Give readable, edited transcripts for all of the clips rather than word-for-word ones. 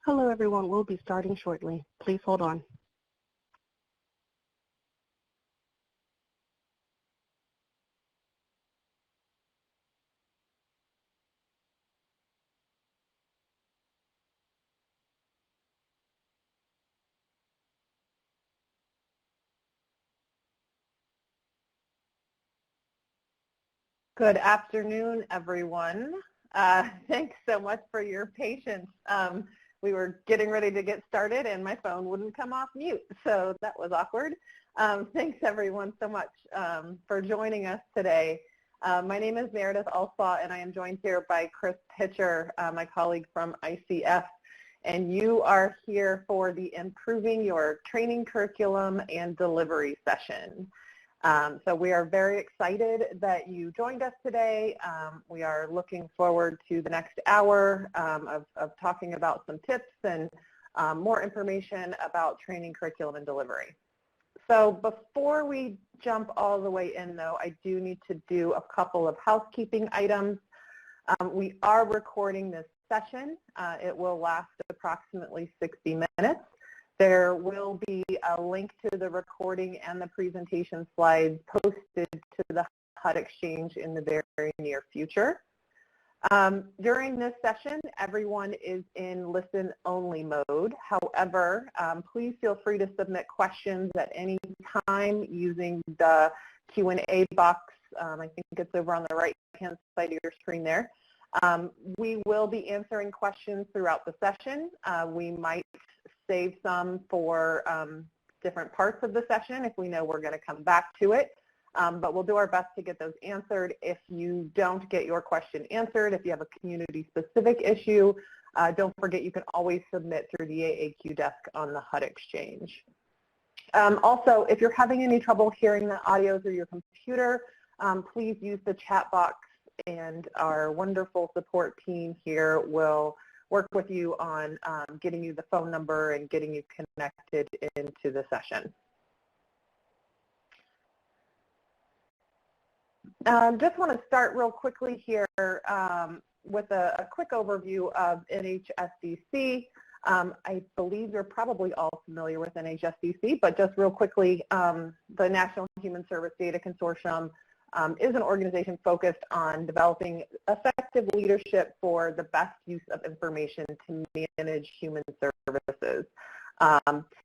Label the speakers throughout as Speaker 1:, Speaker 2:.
Speaker 1: Hello everyone, we'll be starting shortly. Please hold on.
Speaker 2: Good afternoon, everyone. Thanks so much for your patience. We were getting ready to get started and my phone wouldn't come off mute, so that was awkward. Thanks everyone so much for joining us today. My name is Meredith Alspaugh and I am joined here by Chris Pitcher, my colleague from ICF, and you are here for the Improving Your Training Curriculum and Delivery session. So we are very excited that you joined us today. We are looking forward to the next hour of talking about some tips and more information about training curriculum and delivery. So before we jump all the way in though, I do need to do a couple of housekeeping items. We are recording this session. It will last approximately 60 minutes. There will be a link to the recording and the presentation slides posted to the HUD Exchange in the very near future. During this session, everyone is in listen-only mode. However, please feel free to submit questions at any time using the Q&A box. I think it's over on the right-hand side of your screen there. We will be answering questions throughout the session. We might save some for different parts of the session if we know we're going to come back to it. But we'll do our best to get those answered. If you don't get your question answered, if you have a community-specific issue, don't forget you can always submit through the AAQ desk on the HUD Exchange. Also, if you're having any trouble hearing the audio through your computer, please use the chat box and our wonderful support team here will work with you on getting you the phone number and getting you connected into the session. Just want to start real quickly here with a quick overview of NHSDC. I believe you're probably all familiar with NHSDC, but just real quickly, the National Human Service Data Consortium is an organization focused on developing effective leadership for the best use of information to manage human services.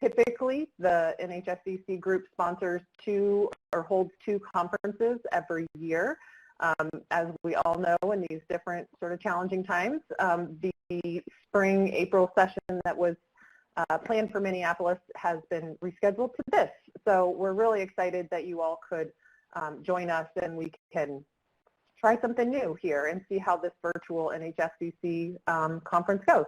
Speaker 2: Typically, the NHSDC group sponsors holds two conferences every year. As we all know in these different sort of challenging times, the spring April session that was planned for Minneapolis has been rescheduled to this. So we're really excited that you all could join us and we can try something new here and see how this virtual NHSDC conference goes.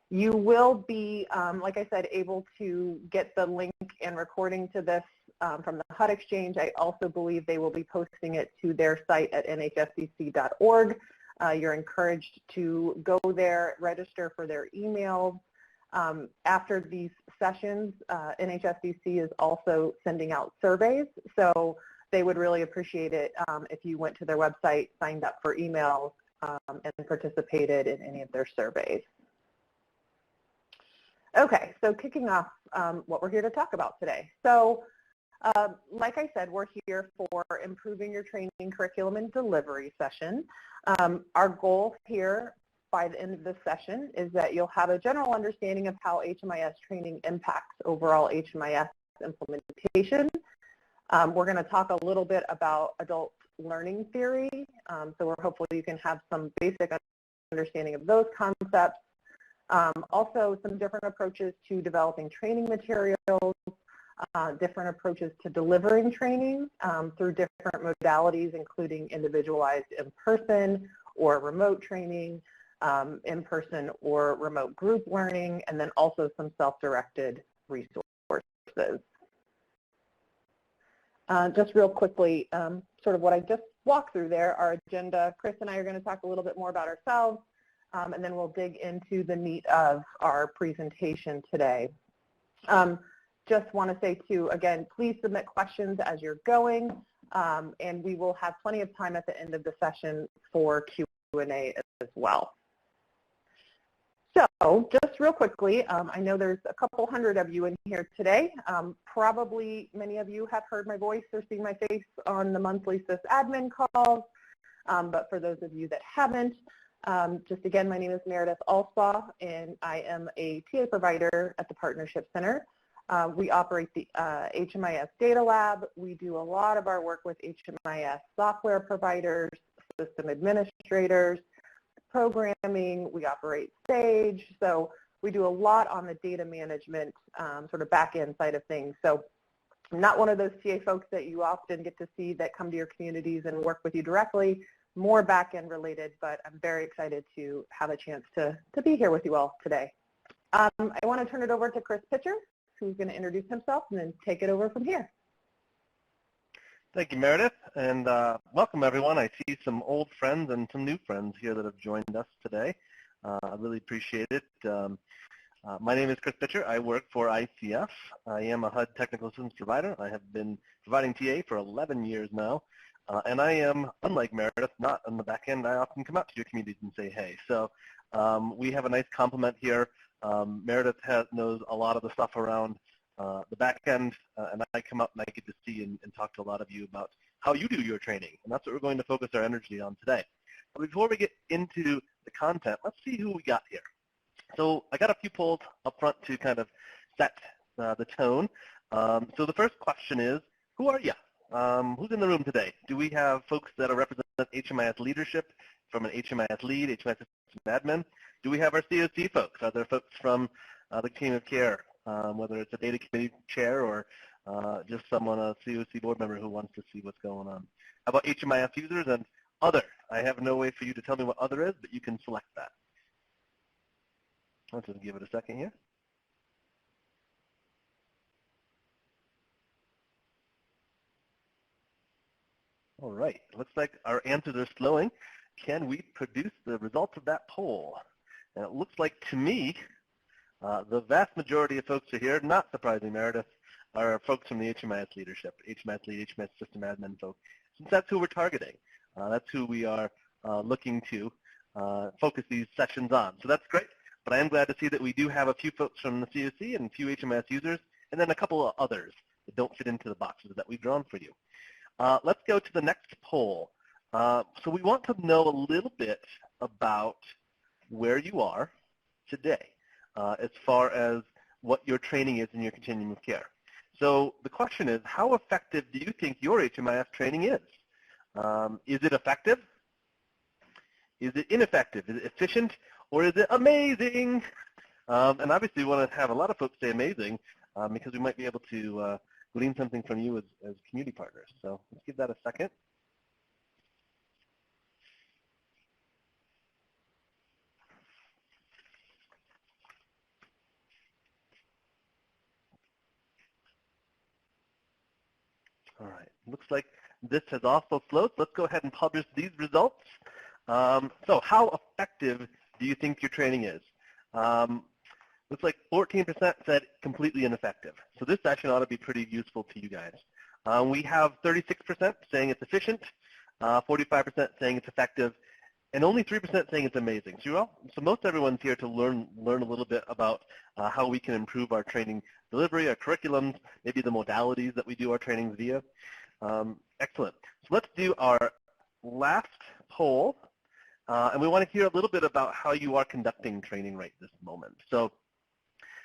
Speaker 2: You will be, like I said, able to get the link and recording to this from the HUD Exchange. I also believe they will be posting it to their site at nhsdc.org. You're encouraged to go there, register for their emails. After these sessions, NHSDC is also sending out surveys, so they would really appreciate it if you went to their website, signed up for emails, and participated in any of their surveys. Okay, so kicking off what we're here to talk about today. So like I said, we're here for Improving Your Training Curriculum and Delivery session. Our goal here by the end of this session is that you'll have a general understanding of how HMIS training impacts overall HMIS implementation. We're going to talk a little bit about adult learning theory, so hopefully you can have some basic understanding of those concepts. Also, some different approaches to developing training materials, different approaches to delivering training through different modalities, including individualized in-person or remote training, in-person or remote group learning, and then also some self-directed resources. Just real quickly, sort of what I just walked through there, our agenda. Chris and I are going to talk a little bit more about ourselves, and then we'll dig into the meat of our presentation today. Just want to say too, again, please submit questions as you're going, and we will have plenty of time at the end of the session for Q&A as well. So just real quickly, I know there's a couple hundred of you in here today. Probably many of you have heard my voice or seen my face on the monthly sysadmin calls, but for those of you that haven't, just again, my name is Meredith Alspaugh, and I am a TA provider at the Partnership Center. We operate the HMIS Data Lab. We do a lot of our work with HMIS software providers, system administrators, programming. We operate Sage. So we do a lot on the data management sort of back-end side of things. So I'm not one of those TA folks that you often get to see that come to your communities and work with you directly, more back-end related, but I'm very excited to have a chance to be here with you all today. I want to turn it over to Chris Pitcher, who's going to introduce himself and then take it over from here.
Speaker 3: Thank you, Meredith, and welcome everyone. I see some old friends and some new friends here that have joined us today. I really appreciate it. My name is Chris Pitcher. I work for ICF. I am a HUD Technical Solutions Provider. I have been providing TA for 11 years now, and I am, unlike Meredith, not on the back end. I often come out to your communities and say hey. So we have a nice complement here. Meredith knows a lot of the stuff around the back end, and I come up and I get to see and talk to a lot of you about how you do your training, and that's what we're going to focus our energy on today. But before we get into the content, let's see who we got here. So I got a few polls up front to kind of set the tone. So the first question is, who are you? Who's in the room today? Do we have folks that are representing HMIS leadership from an HMIS lead, HMIS system admin? Do we have our COC folks? Are there folks from the team of care, whether it's a data committee chair or just someone, a COC board member who wants to see what's going on? How about HMIS users and other? I have no way for you to tell me what other is, but you can select that. Let's just give it a second here. All right, looks like our answers are slowing. Can we produce the results of that poll? And it looks like to me, the vast majority of folks are here, not surprising, Meredith, are folks from the HMIS leadership, HMIS lead, HMIS system admin folks, since that's who we're targeting. That's who we are looking to focus these sessions on. So that's great, but I am glad to see that we do have a few folks from the COC and a few HMIS users, and then a couple of others that don't fit into the boxes that we've drawn for you. Let's go to the next poll. So we want to know a little bit about where you are today as far as what your training is in your continuum of care. So the question is, how effective do you think your HMIS training is? Is it effective? Is it ineffective? Is it efficient? Or is it amazing? And obviously we want to have a lot of folks say amazing because we might be able to glean something from you as community partners. So let's give that a second. All right, looks like this has also slowed. Let's go ahead and publish these results. So how effective do you think your training is? Looks like 14% said completely ineffective. So this session ought to be pretty useful to you guys. We have 36% saying it's efficient, 45% saying it's effective, and only 3% saying it's amazing. So most everyone's here to learn a little bit about how we can improve our training delivery, our curriculums, maybe the modalities that we do our trainings via. Excellent. So let's do our last poll, and we want to hear a little bit about how you are conducting training right this moment. So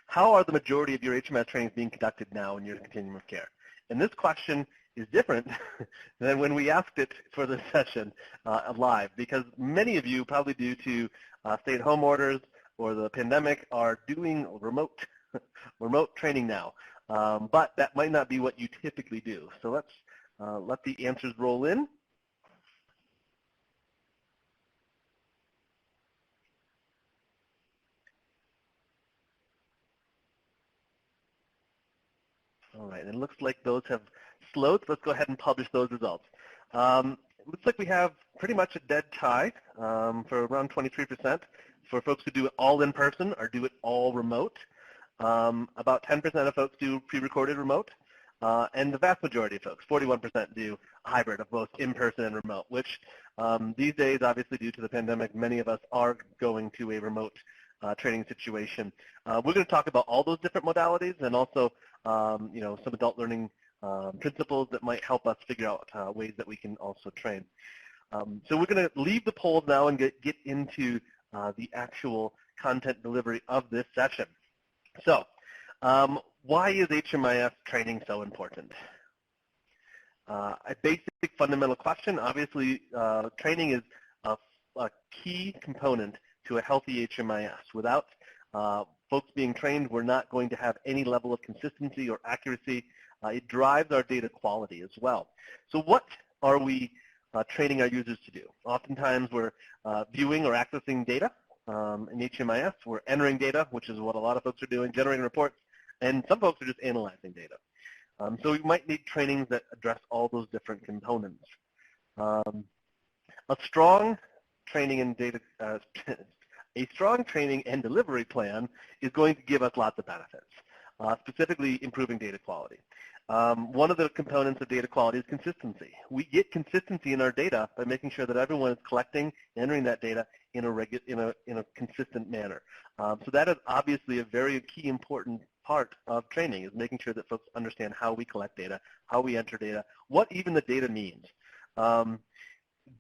Speaker 3: how are the majority of your HMIS trainings being conducted now in your continuum of care? And this question is different than when we asked it for this session live, because many of you, probably due to stay-at-home orders or the pandemic, are doing remote training now. But that might not be what you typically do. So let's let the answers roll in. All right, and it looks like those have slowed. So let's go ahead and publish those results. It looks like we have pretty much a dead tie for around 23% for folks who do it all in person or do it all remote. About 10% of folks do pre-recorded remote, and the vast majority of folks, 41%, do a hybrid of both in-person and remote, which these days, obviously due to the pandemic, many of us are going to a remote training situation. We're going to talk about all those different modalities and also some adult learning principles that might help us figure out ways that we can also train. So we're going to leave the polls now and get into the actual content delivery of this session. So why is HMIS training so important? A basic fundamental question. Obviously, training is a key component to a healthy HMIS. Without folks being trained, we're not going to have any level of consistency or accuracy. It drives our data quality as well. So what are we training our users to do? Oftentimes we're viewing or accessing data in HMIS. We're entering data, which is what a lot of folks are doing, generating reports, and some folks are just analyzing data. So we might need trainings that address all those different components. A strong training and delivery plan is going to give us lots of benefits, specifically improving data quality. One of the components of data quality is consistency. We get consistency in our data by making sure that everyone is collecting and entering that data in a consistent manner. So that is obviously a very key important part of training, is making sure that folks understand how we collect data, how we enter data, what even the data means.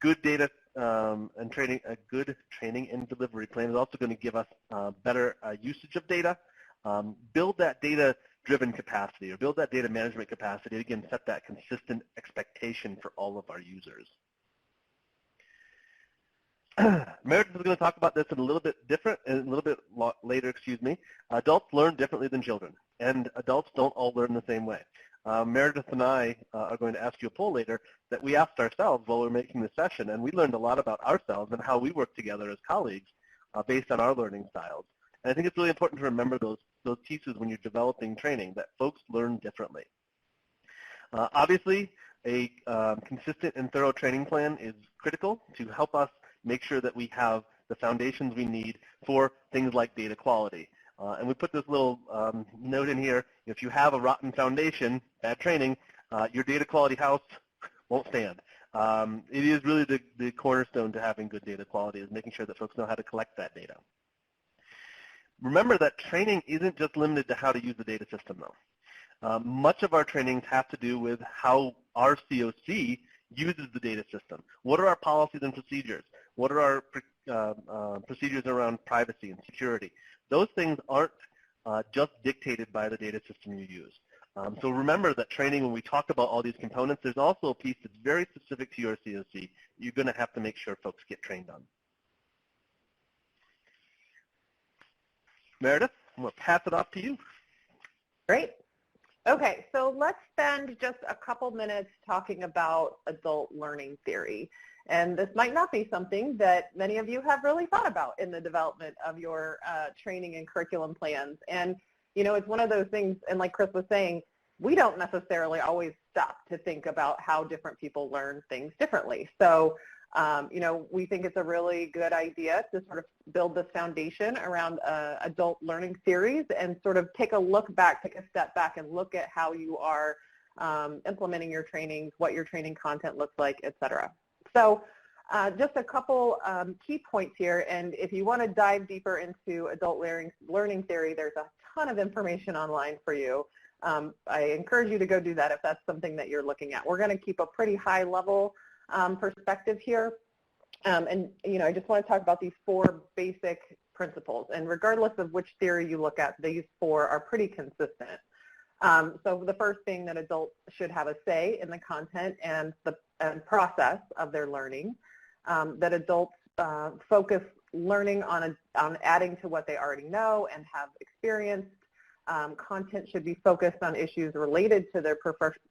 Speaker 3: Good data and training, a good training and delivery plan is also going to give us better usage of data, build that data-driven capacity, or build that data management capacity, again, set that consistent expectation for all of our users. Meredith is going to talk about this in a little bit different, and a little bit later, excuse me. Adults learn differently than children, and adults don't all learn the same way. Meredith and I are going to ask you a poll later that we asked ourselves while we were making the session, and we learned a lot about ourselves and how we work together as colleagues based on our learning styles. And I think it's really important to remember those pieces when you're developing training, that folks learn differently. Obviously, a consistent and thorough training plan is critical to help us make sure that we have the foundations we need for things like data quality. And we put this little note in here: if you have a rotten foundation, bad training, your data quality house won't stand. It is really the cornerstone to having good data quality, is making sure that folks know how to collect that data. Remember that training isn't just limited to how to use the data system, though. Much of our trainings have to do with how our COC uses the data system. What are our policies and procedures? What are our procedures around privacy and security? Those things aren't just dictated by the data system you use. So remember that training, when we talk about all these components, there's also a piece that's very specific to your COC you're going to have to make sure folks get trained on. Meredith, I'm going to pass it off to you.
Speaker 2: Great. Okay, so let's spend just a couple minutes talking about adult learning theory. And this might not be something that many of you have really thought about in the development of your training and curriculum plans. And, you know, it's one of those things, and like Chris was saying, we don't necessarily always stop to think about how different people learn things differently. So, you know, we think it's a really good idea to sort of build this foundation around adult learning theories and sort of take a step back and look at how you are implementing your trainings, what your training content looks like, et cetera. So just a couple key points here, and if you want to dive deeper into adult learning theory, there's a ton of information online for you. I encourage you to go do that if that's something that you're looking at. We're going to keep a pretty high level perspective here, and you know, I just want to talk about these four basic principles, and regardless of which theory you look at, these four are pretty consistent. So the first thing, that adults should have a say in the content and the process of their learning, that adults focus learning on adding to what they already know and have experienced. Content should be focused on issues related to their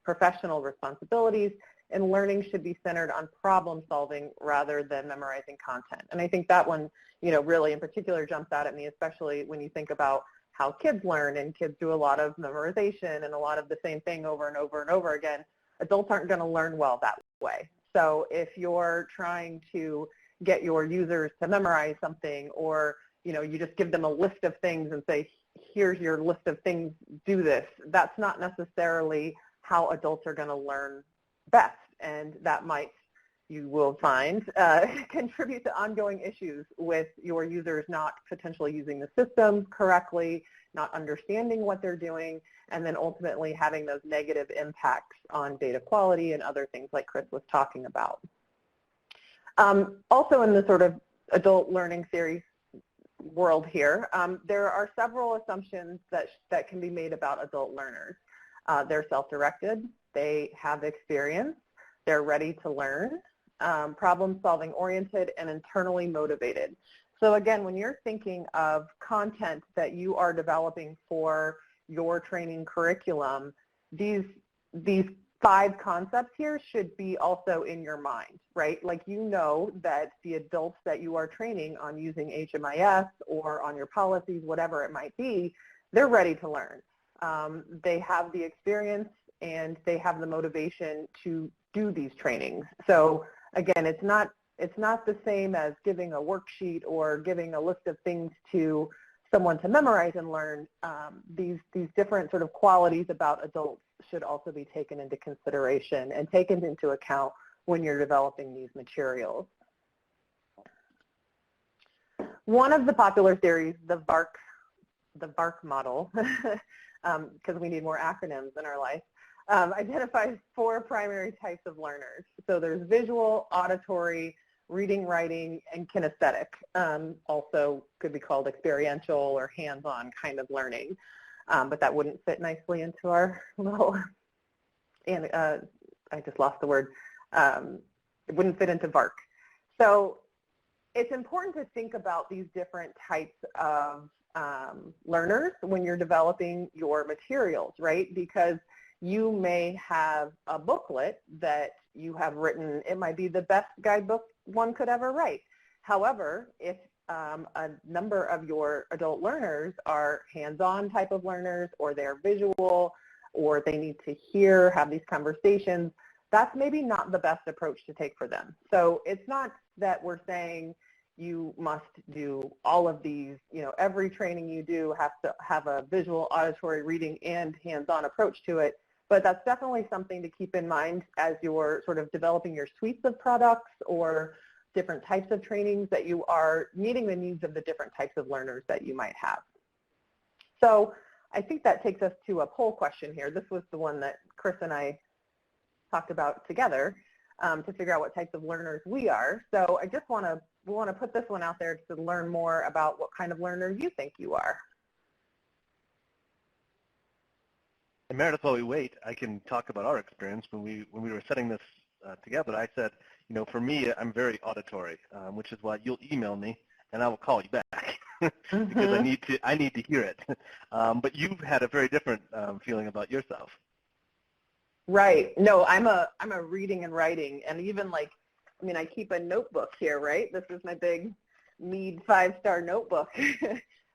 Speaker 2: professional responsibilities, and learning should be centered on problem solving rather than memorizing content. And I think that one, you know, really in particular jumps out at me, especially when you think about how kids learn, and kids do a lot of memorization and a lot of the same thing over and over and over again. Adults aren't going to learn well that way. So if you're trying to get your users to memorize something, or you know, you just give them a list of things and say, here's your list of things, do this, that's not necessarily how adults are going to learn best. And that might you will find, contribute to ongoing issues with your users not potentially using the system correctly, not understanding what they're doing, and then ultimately having those negative impacts on data quality and other things like Chris was talking about. Also in the sort of adult learning theory world here, there are several assumptions that can be made about adult learners. They're self-directed, they have experience, they're ready to learn, problem-solving oriented, and internally motivated. So again, when you're thinking of content that you are developing for your training curriculum, these 5 concepts here should be also in your mind, right? Like, you know that the adults that you are training on using HMIS or on your policies, whatever it might be, they're ready to learn. They have the experience and they have the motivation to do these trainings. So again, it's not the same as giving a worksheet or giving a list of things to someone to memorize and learn. These different sort of qualities about adults should also be taken into consideration and taken into account when you're developing these materials. One of the popular theories, the VARC model, because we need more acronyms in our life, identifies 4 primary types of learners. So there's visual, auditory, reading, writing, and kinesthetic. Also could be called experiential or hands-on kind of learning. But that wouldn't fit nicely into our little, and I just lost the word. It wouldn't fit into VARC. So it's important to think about these different types of learners when you're developing your materials, right? Because you may have a booklet that you have written. It might be the best guidebook one could ever write. However, if a number of your adult learners are hands-on type of learners, or they're visual, or they need to hear, have these conversations, that's maybe not the best approach to take for them. So it's not that we're saying you must do all of these, every training you do has to have a visual, auditory, reading, and hands-on approach to it. But that's definitely something to keep in mind as you're sort of developing your suites of products or different types of trainings, that you are meeting the needs of the different types of learners that you might have. So I think that takes us to a poll question here. This was the one that Chris and I talked about together to figure out what types of learners we are. So I just want to put this one out there to learn more about what kind of learner you think you are.
Speaker 3: And Meredith, while we wait, I can talk about our experience. When we were setting this together, I said, for me, I'm very auditory, which is why you'll email me and I will call you back because I need to hear it. But you've had a very different feeling about yourself.
Speaker 2: Right. No, I'm a reading and writing, and even I keep a notebook here, right? This is my big Mead 5-star notebook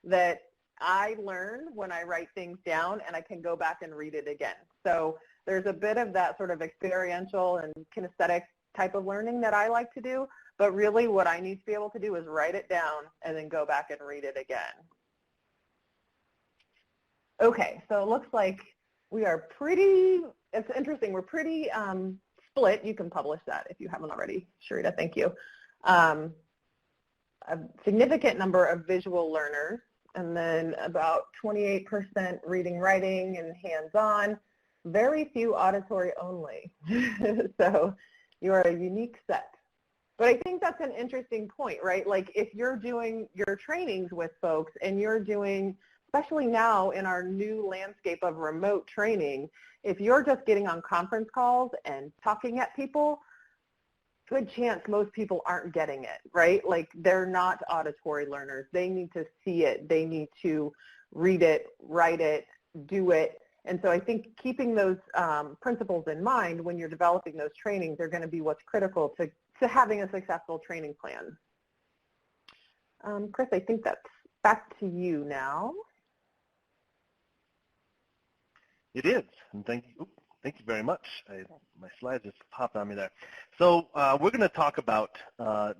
Speaker 2: that I learn when I write things down, and I can go back and read it again. So there's a bit of that sort of experiential and kinesthetic type of learning that I like to do, but really what I need to be able to do is write it down and then go back and read it again. Okay, so it looks like we are it's interesting, we're pretty split. You can publish that if you haven't already, Sharita, thank you. A significant number of visual learners, and then about 28% reading, writing, and hands-on. Very few auditory only. So you're a unique set. But I think that's an interesting point, right? Like, if you're doing your trainings with folks and you're doing, especially now in our new landscape of remote training, if you're just getting on conference calls and talking at people, good chance most people aren't getting it, right? Like, they're not auditory learners. They need to see it. They need to read it, write it, do it. And so I think keeping those principles in mind when you're developing those trainings are going to be what's critical to having a successful training plan. Chris, I think that's back to you now.
Speaker 3: It is, and thank you very much. My slides just popped on me there. So we're going to talk about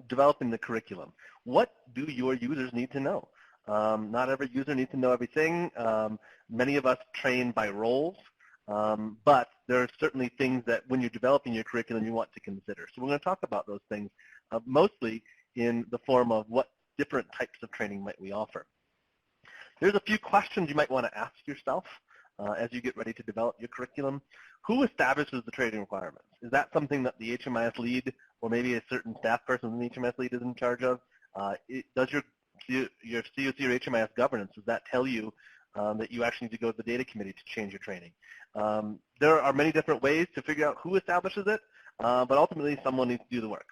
Speaker 3: developing the curriculum. What do your users need to know? Not every user needs to know everything. Many of us train by roles. but there are certainly things that when you're developing your curriculum you want to consider. So we're going to talk about those things mostly in the form of what different types of training might we offer. There's a few questions you might want to ask yourself as you get ready to develop your curriculum. Who establishes the training requirements? Is that something that the HMIS lead or maybe a certain staff person in the HMIS lead is in charge of? Does your COC or HMIS governance, does that tell you that you actually need to go to the data committee to change your training? There are many different ways to figure out who establishes it, but ultimately someone needs to do the work.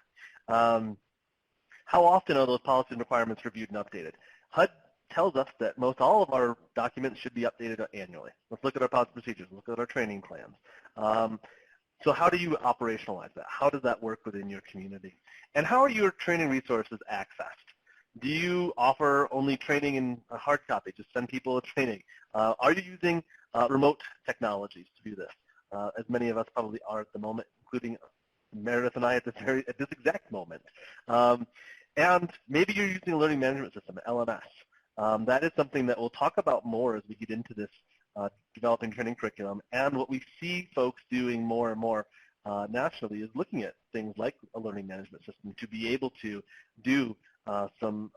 Speaker 3: How often are those policies and requirements reviewed and updated? HUD tells us that most all of our documents should be updated annually. Let's look at our policy procedures, look at our training plans. So how do you operationalize that? How does that work within your community? And how are your training resources accessed? Do you offer only training in a hard copy, just send people a training? Are you using remote technologies to do this? As many of us probably are at the moment, including Meredith and I at this exact moment. And maybe you're using a learning management system, LMS. That is something that we'll talk about more as we get into this developing training curriculum. And what we see folks doing more and more nationally is looking at things like a learning management system to be able to do some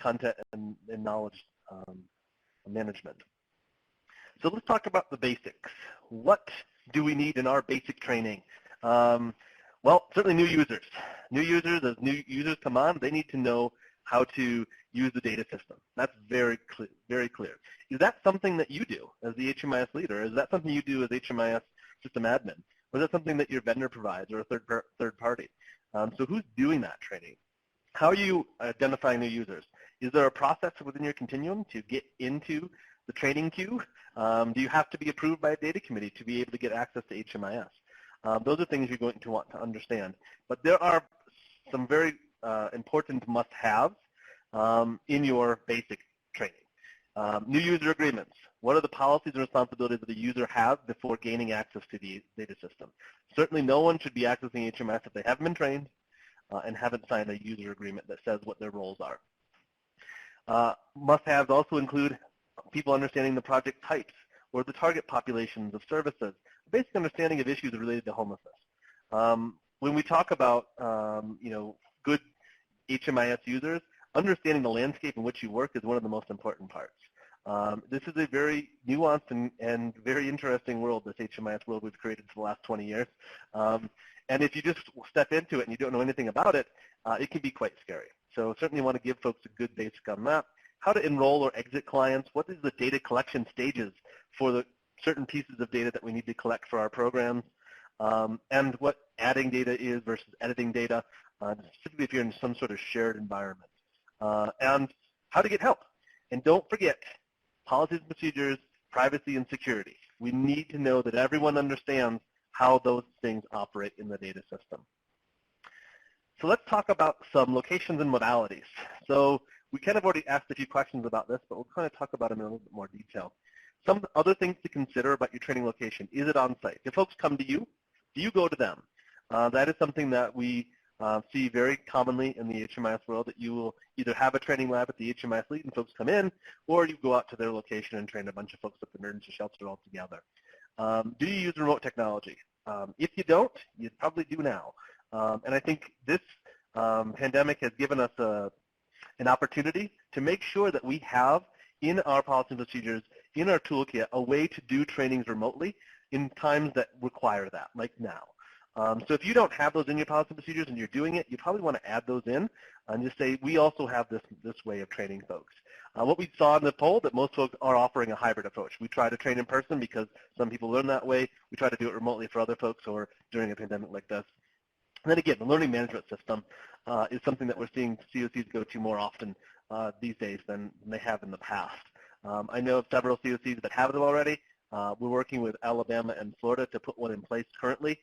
Speaker 3: content and knowledge management. So let's talk about the basics. What do we need in our basic training? Well, certainly new users. New users, as new users come on, they need to know how to use the data system. That's very clear. Is that something that you do as the HMIS leader? Is that something you do as HMIS system admin? Or is that something that your vendor provides or a third party? So who's doing that training? How are you identifying new users? Is there a process within your continuum to get into the training queue? Do you have to be approved by a data committee to be able to get access to HMIS? Those are things you're going to want to understand. But there are some very important must-haves in your basic training. New user agreements. What are the policies and responsibilities that the user has before gaining access to the data system? Certainly no one should be accessing HMIS if they haven't been trained and haven't signed a user agreement that says what their roles are. Must-haves also include people understanding the project types or the target populations of services, basic understanding of issues related to homelessness. When we talk about good HMIS users, understanding the landscape in which you work is one of the most important parts. This is a very nuanced and very interesting world, this HMIS world we've created for the last 20 years. And if you just step into it and you don't know anything about it, it can be quite scary. So certainly want to give folks a good basic on that. How to enroll or exit clients, what is the data collection stages for the certain pieces of data that we need to collect for our programs, and what adding data is versus editing data, specifically if you're in some sort of shared environment, and how to get help. And don't forget, policies and procedures, privacy and security. We need to know that everyone understands how those things operate in the data system. So let's talk about some locations and modalities. So we kind of already asked a few questions about this, but we'll kind of talk about them in a little bit more detail. Some other things to consider about your training location. Is it on-site? If folks come to you, do you go to them? That is something that we see very commonly in the HMIS world, that you will either have a training lab at the HMIS lead and folks come in, or you go out to their location and train a bunch of folks at the emergency shelter all together. Do you use remote technology? If you don't, you probably do now. And I think this pandemic has given us an opportunity to make sure that we have in our policy and procedures, in our toolkit, a way to do trainings remotely in times that require that, like now. So if you don't have those in your policy and procedures and you're doing it, you probably want to add those in and just say, we also have this way of training folks. What we saw in the poll, that most folks are offering a hybrid approach. We try to train in person because some people learn that way. We try to do it remotely for other folks or during a pandemic like this. And then again, the learning management system is something that we're seeing COCs go to more often these days than they have in the past. I know of several COCs that have them already. We're working with Alabama and Florida to put one in place currently.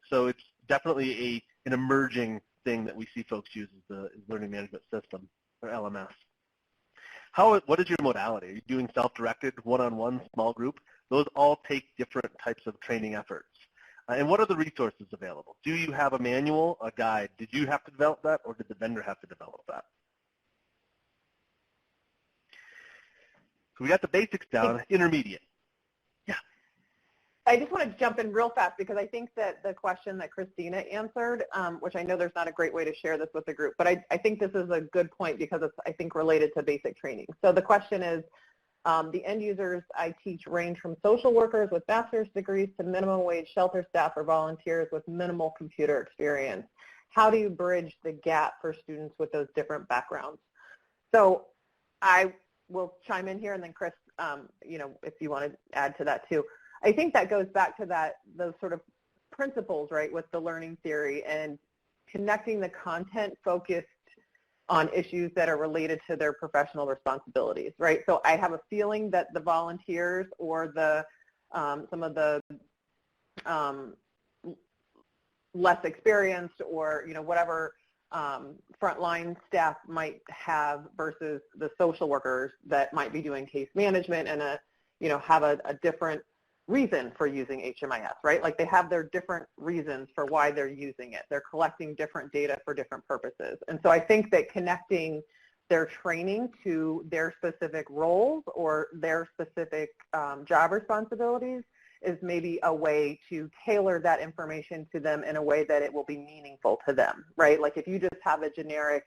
Speaker 3: So it's definitely an emerging thing that we see folks use as the learning management system, or LMS. What is your modality? Are you doing self-directed, one-on-one, small group? Those all take different types of training efforts. And what are the resources available? Do you have a manual, a guide? Did you have to develop that, or did the vendor have to develop that? So we got the basics down. Intermediate. Yeah.
Speaker 2: I just want to jump in real fast because I think that the question that Christina answered, which I know there's not a great way to share this with the group, but I think this is a good point because it's, I think, related to basic training. So the question is, the end users I teach range from social workers with bachelor's degrees to minimum wage shelter staff or volunteers with minimal computer experience. How do you bridge the gap for students with those different backgrounds? So I will chime in here, and then Chris, you know, if you want to add to that too. I think that goes back to those sort of principles, right, with the learning theory and connecting the content focused on issues that are related to their professional responsibilities, right? So I have a feeling that the volunteers or the some of the less experienced or, you know, whatever frontline staff might have versus the social workers that might be doing case management and you know, have a different reason for using HMIS, right? Like they have their different reasons for why they're using it. They're collecting different data for different purposes. And so I think that connecting their training to their specific roles or their specific job responsibilities is maybe a way to tailor that information to them in a way that it will be meaningful to them, right? Like if you just have a generic,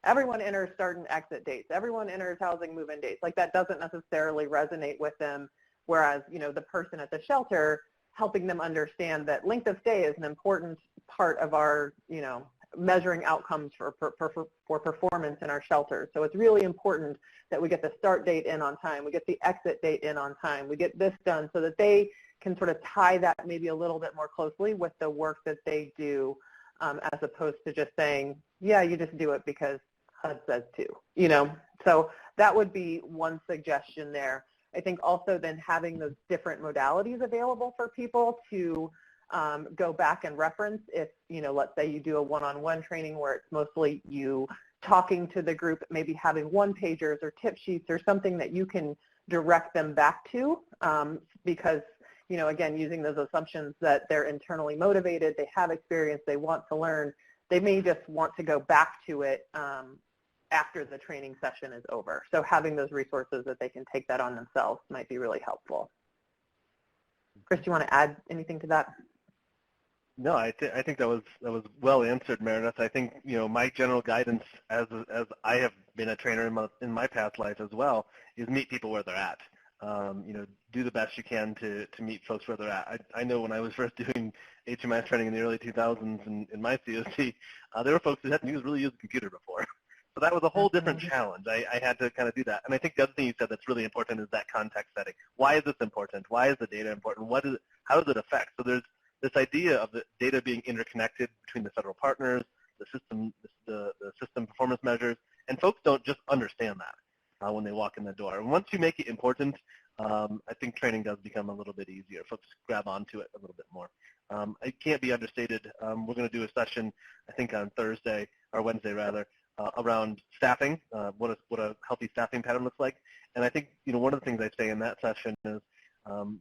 Speaker 2: everyone enters start and exit dates, everyone enters housing move-in dates, like that doesn't necessarily resonate with them. Whereas, you know, the person at the shelter, helping them understand that length of stay is an important part of our, you know, measuring outcomes for performance in our shelters. So it's really important that we get the start date in on time, we get the exit date in on time, we get this done so that they can sort of tie that maybe a little bit more closely with the work that they do, as opposed to just saying, yeah, you just do it because HUD says to, you know. So that would be one suggestion there. I think also then having those different modalities available for people to go back and reference if, you know, let's say you do a one-on-one training where it's mostly you talking to the group, maybe having one-pagers or tip sheets or something that you can direct them back to because, you know, again, using those assumptions that they're internally motivated, they have experience, they want to learn, they may just want to go back to it after the training session is over. So having those resources that they can take that on themselves might be really helpful. Chris, do you want to add anything to that?
Speaker 3: No, I think that was well answered, Meredith. I think, you know, my general guidance as I have been a trainer in my past life as well is meet people where they're at. You know, do the best you can to meet folks where they're at. I know when I was first doing HMIS training in the early 2000s in my COC, there were folks who hadn't really used a computer before. So that was a whole different challenge. I had to kind of do that. And I think the other thing you said that's really important is that context setting. Why is this important? Why is the data important? How does it affect? So there's this idea of the data being interconnected between the federal partners, the system performance measures, and folks don't just understand that when they walk in the door. And once you make it important, I think training does become a little bit easier. Folks grab onto it a little bit more. It can't be understated. We're going to do a session, I think on Thursday, or Wednesday rather, around staffing, what a healthy staffing pattern looks like. And I think, you know, one of the things I say in that session is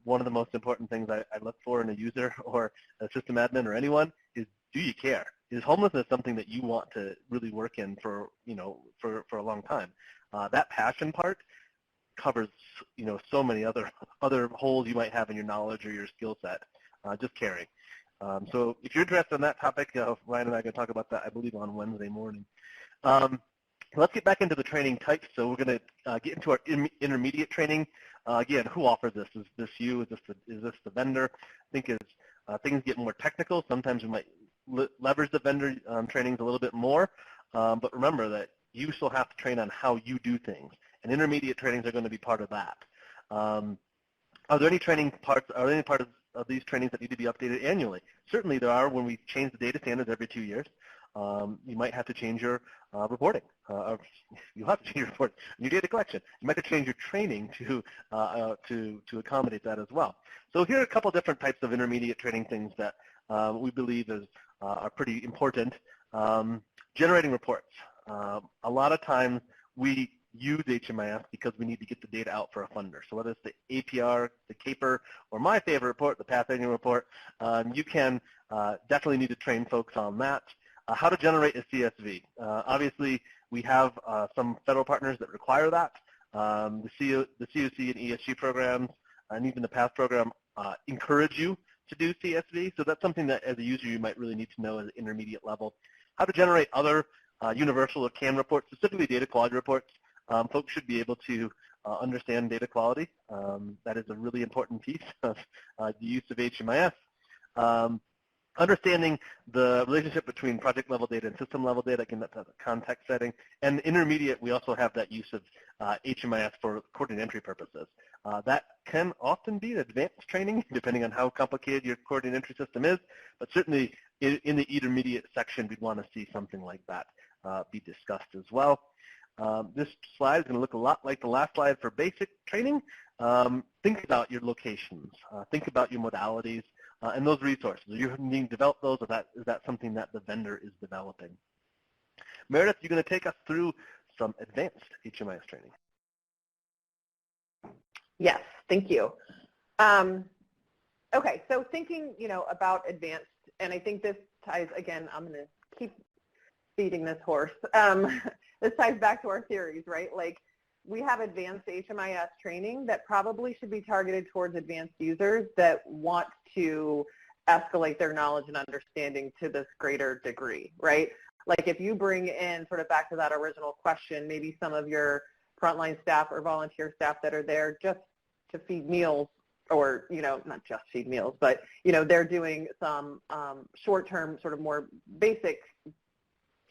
Speaker 3: one of the most important things I look for in a user or a system admin or anyone is, do you care? Is homelessness something that you want to really work in for, you know, for a long time? That passion part covers, you know, so many other holes you might have in your knowledge or your skill set, just caring. So if you're interested in that topic, Ryan and I are going to talk about that, I believe, on Wednesday morning. Let's get back into the training types. So we're going to get into our intermediate training. Again, who offers this? Is this you? Is this the vendor? I think as things get more technical, sometimes we might leverage the vendor trainings a little bit more. But remember that you still have to train on how you do things, and intermediate trainings are going to be part of that. Are there any training parts? Are there any part of these trainings that need to be updated annually? Certainly there are when we change the data standards every 2 years. You might have to change your reporting. You have to change your reporting, your data collection. You might have to change your training to accommodate that as well. So here are a couple different types of intermediate training things that we believe are pretty important. Generating reports. A lot of times we use HMIS because we need to get the data out for a funder. So whether it's the APR, the CAPR, or my favorite report, the Path Annual Report, you can definitely need to train folks on that. How to generate a CSV. Obviously, we have some federal partners that require that. The COC and ESG programs, and even the PATH program, encourage you to do CSV. So that's something that as a user you might really need to know at the intermediate level. How to generate other universal or CAN reports, specifically data quality reports. Folks should be able to understand data quality. That is a really important piece of the use of HMIS. Understanding the relationship between project level data and system level data, again, that's a context setting. And intermediate, we also have that use of HMIS for coordinate entry purposes. That can often be advanced training, depending on how complicated your coordinate entry system is, but certainly in the intermediate section, we'd want to see something like that be discussed as well. This slide is going to look a lot like the last slide for basic training. Think about your locations. Think about your modalities. And those resources. Are you needing to develop those, or is that something that the vendor is developing? Meredith, you're going to take us through some advanced HMIS training.
Speaker 2: Yes, thank you. Okay, so thinking, about advanced, and I think this ties, again, I'm going to keep feeding this horse. This ties back to our theories, right? Like, we have advanced HMIS training that probably should be targeted towards advanced users that want to escalate their knowledge and understanding to this greater degree, right? Like if you bring in, sort of back to that original question, maybe some of your frontline staff or volunteer staff that are there just to feed meals, or, not just feed meals, but, they're doing some short-term, sort of more basic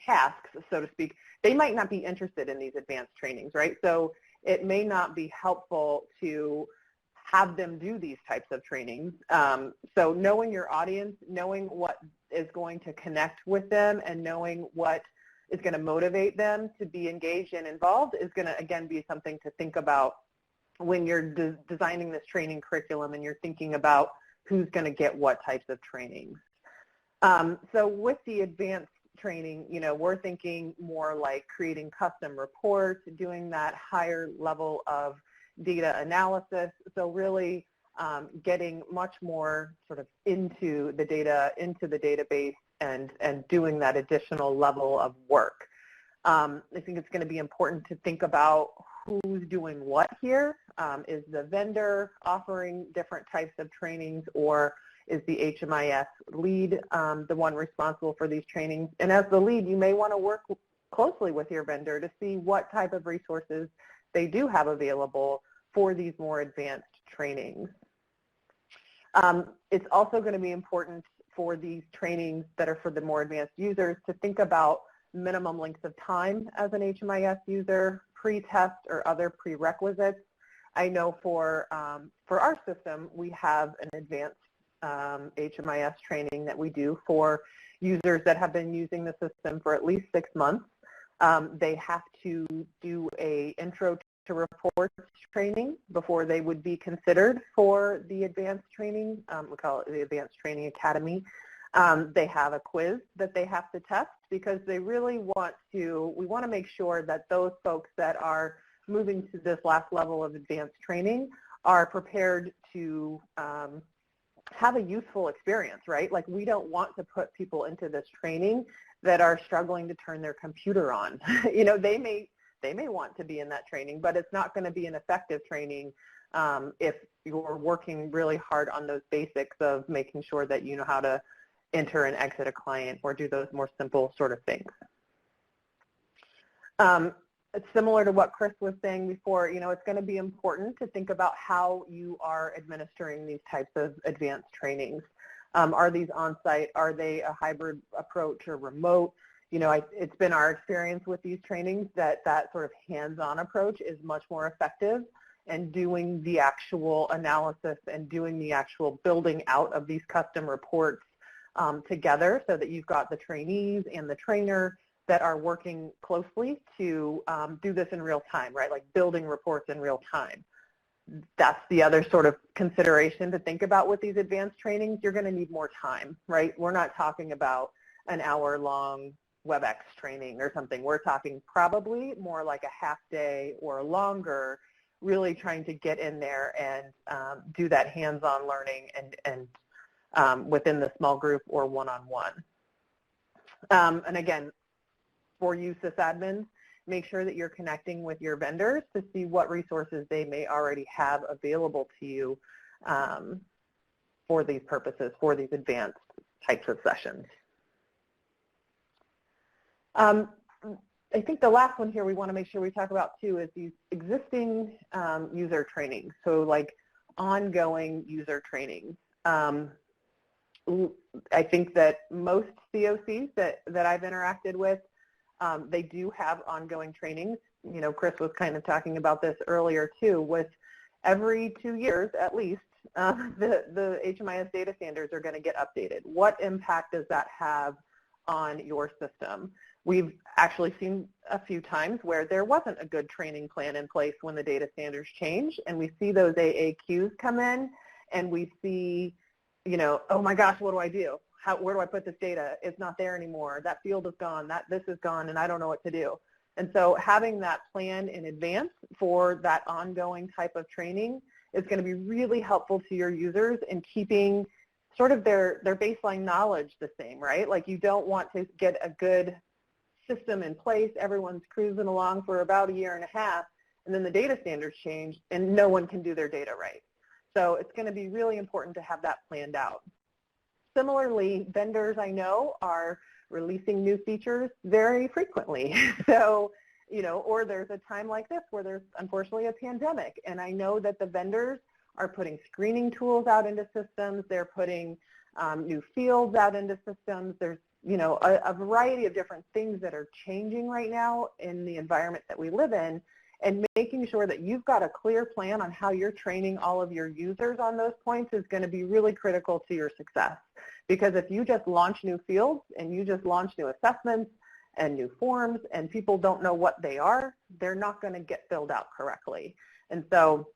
Speaker 2: tasks, so to speak, they might not be interested in these advanced trainings, right? So it may not be helpful to have them do these types of trainings. So knowing your audience, knowing what is going to connect with them, and knowing what is going to motivate them to be engaged and involved is going to, again, be something to think about when you're designing this training curriculum and you're thinking about who's going to get what types of trainings. So with the advanced training, we're thinking more like creating custom reports, doing that higher level of data analysis. So really getting much more sort of into the data, into the database, and doing that additional level of work. I think it's going to be important to think about who's doing what here. Is the vendor offering different types of trainings, or is the HMIS lead the one responsible for these trainings? And as the lead, you may want to work closely with your vendor to see what type of resources they do have available for these more advanced trainings. It's also going to be important for these trainings that are for the more advanced users to think about minimum length of time as an HMIS user, pre-test or other prerequisites. I know for our system, we have an advanced HMIS training that we do for users that have been using the system for at least 6 months. They have to do a intro to reports training before they would be considered for the advanced training. We call it the Advanced Training Academy. They have a quiz that they have to test because they really we want to make sure that those folks that are moving to this last level of advanced training are prepared to have a useful experience, right? Like, we don't want to put people into this training that are struggling to turn their computer on. They may want to be in that training, but it's not going to be an effective training if you're working really hard on those basics of making sure that you know how to enter and exit a client or do those more simple sort of things. It's similar to what Chris was saying before. It's going to be important to think about how you are administering these types of advanced trainings. Are these on-site? Are they a hybrid approach or remote? It's been our experience with these trainings that sort of hands-on approach is much more effective, and doing the actual analysis and doing the actual building out of these custom reports together, so that you've got the trainees and the trainer that are working closely to do this in real time, right? Like building reports in real time. That's the other sort of consideration to think about with these advanced trainings. You're going to need more time, right? We're not talking about an hour-long WebEx training or something. We're talking probably more like a half day or longer, really trying to get in there and do that hands-on learning and within the small group or one-on-one. And again, for you sysadmins, make sure that you're connecting with your vendors to see what resources they may already have available to you for these purposes, for these advanced types of sessions. I think the last one here we want to make sure we talk about too is these existing user training. So like ongoing user training. I think that most COCs that I've interacted with, they do have ongoing trainings. You know, Chris was kind of talking about this earlier too, with every 2 years at least, the HMIS data standards are going to get updated. What impact does that have on your system? We've actually seen a few times where there wasn't a good training plan in place when the data standards change, and we see those AAQs come in, and we see, you know, oh my gosh, what do I do? Where do I put this data? It's not there anymore. That field is gone. This is gone, and I don't know what to do. And so having that plan in advance for that ongoing type of training is going to be really helpful to your users in keeping sort of their baseline knowledge the same, right? Like you don't want to get a good system in place, everyone's cruising along for about 1.5 years, and then the data standards change and no one can do their data right. So it's going to be really important to have that planned out. Similarly, vendors I know are releasing new features very frequently. So, you know, or there's a time like this where there's unfortunately a pandemic, and I know that the vendors are putting screening tools out into systems, they're putting new fields out into systems. There's, you know, a variety of different things that are changing right now in the environment that we live in, and making sure that you've got a clear plan on how you're training all of your users on those points is going to be really critical to your success. Because if you just launch new fields and you just launch new assessments and new forms and people don't know what they are, they're not going to get filled out correctly. And so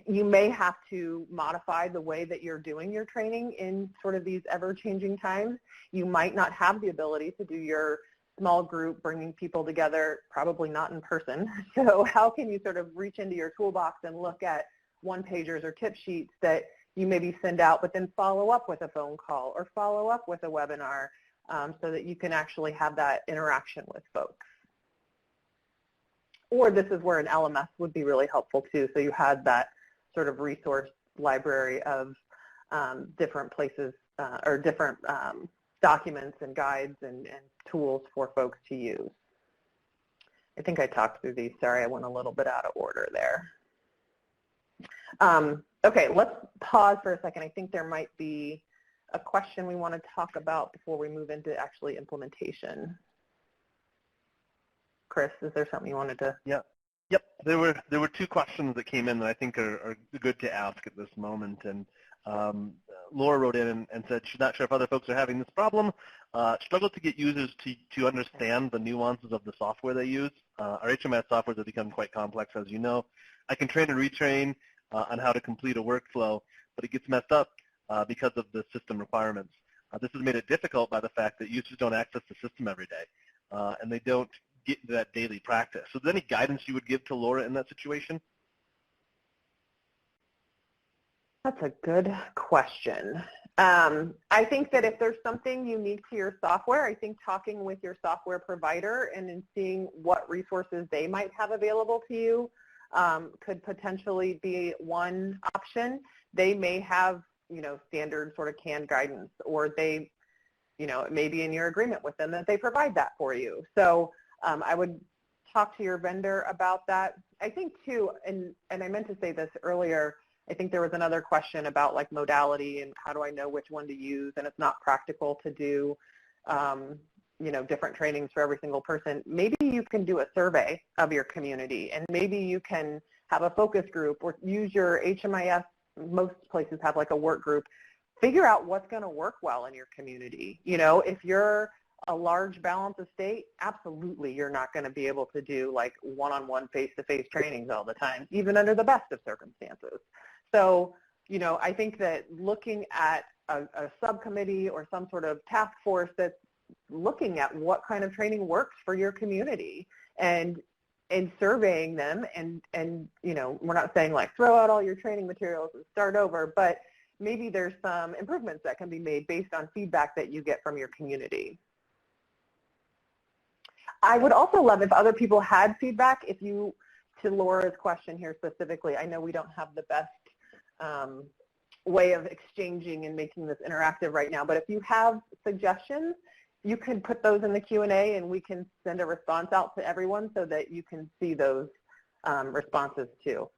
Speaker 2: you may have to modify the way that you're doing your training in sort of these ever-changing times. You might not have the ability to do your small group, bringing people together, probably not in person. So how can you sort of reach into your toolbox and look at one-pagers or tip sheets that you maybe send out, but then follow up with a phone call or follow up with a webinar so that you can actually have that interaction with folks. Or this is where an LMS would be really helpful too, so you had that sort of resource library of different places or different documents and guides and tools for folks to use. I think I talked through these. Sorry, I went a little bit out of order there. Okay, let's pause for a second. I think there might be a question we want to talk about before we move into actually implementation. Chris, is there something you wanted to?
Speaker 3: Yeah. Yep. There were 2 questions that came in that I think are good to ask at this moment. And Laura wrote in and said she's not sure if other folks are having this problem. Struggle to get users to understand the nuances of the software they use. Our HMIS softwares have become quite complex, as you know. I can train and retrain on how to complete a workflow, but it gets messed up because of the system requirements. This has made it difficult by the fact that users don't access the system every day, and they don't get into that daily practice. So is there any guidance you would give to Laura in that situation?
Speaker 2: That's a good question. I think that if there's something unique to your software, I think talking with your software provider and then seeing what resources they might have available to you could potentially be one option. They may have, you know, standard sort of canned guidance, or they, you know, it may be in your agreement with them that they provide that for you. So I would talk to your vendor about that. I think too, and I meant to say this earlier, I think there was another question about like modality and how do I know which one to use, and it's not practical to do you know, different trainings for every single person. Maybe you can do a survey of your community, and maybe you can have a focus group or use your HMIS. Most places have like a work group. Figure out what's going to work well in your community. You know, if you're a large balance of state, absolutely you're not going to be able to do like one-on-one face-to-face trainings all the time, even under the best of circumstances. So, you know, I think that looking at a subcommittee or some sort of task force that's looking at what kind of training works for your community and surveying them and you know, we're not saying like throw out all your training materials and start over, but maybe there's some improvements that can be made based on feedback that you get from your community. I would also love if other people had feedback, if you, to Laura's question here specifically, I know we don't have the best way of exchanging and making this interactive right now. But if you have suggestions, you can put those in the Q&A and we can send a response out to everyone so that you can see those responses too.